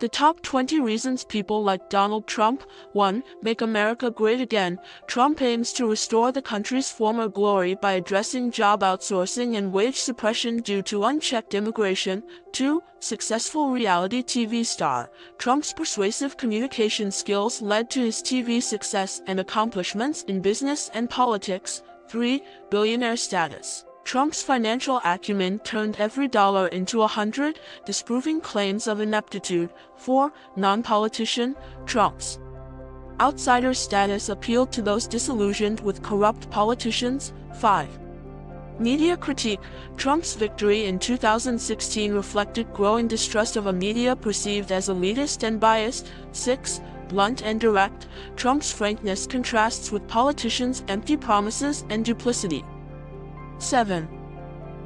The top 20 reasons people like Donald Trump. 1. Make America Great Again. Trump aims to restore the country's former glory by addressing job outsourcing and wage suppression due to unchecked immigration. 2. Successful reality TV star. Trump's persuasive communication skills led to his TV success and accomplishments in business and politics. 3. Billionaire status. Trump's financial acumen turned every dollar into 100, disproving claims of ineptitude. 4. Non-politician. Trump's outsider status appealed to those disillusioned with corrupt politicians. 5. Media critique. Trump's victory in 2016 reflected growing distrust of a media perceived as elitist and biased. 6. Blunt and direct. Trump's frankness contrasts with politicians' empty promises and duplicity. 7.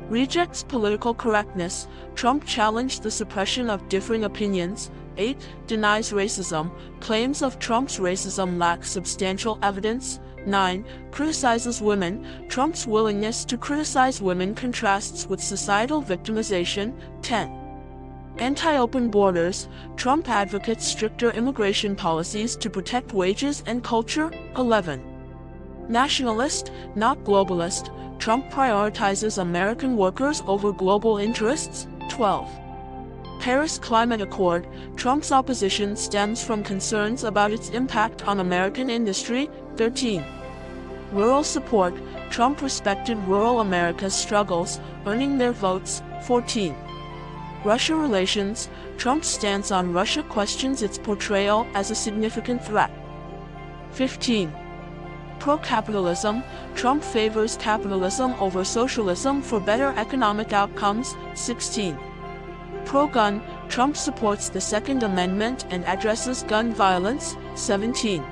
Rejects political correctness. Trump challenged the suppression of differing opinions. 8. Denies racism. Claims of Trump's racism lack substantial evidence. 9. Criticizes women. Trump's willingness to criticize women contrasts with societal victimization. 10. Anti-open borders. Trump advocates stricter immigration policies to protect wages and culture. 11. Nationalist, not globalist. Trump prioritizes American workers over global interests. 12. Paris Climate Accord. Trump's opposition stems from concerns about its impact on American industry. 13. Rural support. Trump respected rural America's struggles, earning their votes. 14. Russia relations. Trump's stance on Russia questions its portrayal as a significant threat. 15. Pro-capitalism. Trump favors capitalism over socialism for better economic outcomes. 16. Pro-gun. Trump supports the Second Amendment and addresses gun violence. 17.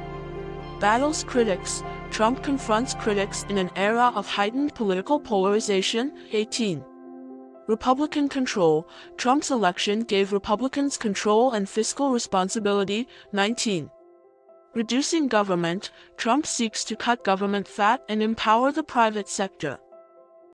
Battles critics. Trump confronts critics in an era of heightened political polarization. 18. Republican control. Trump's election gave Republicans control and fiscal responsibility. 19. Reducing government. Trump seeks to cut government fat and empower the private sector.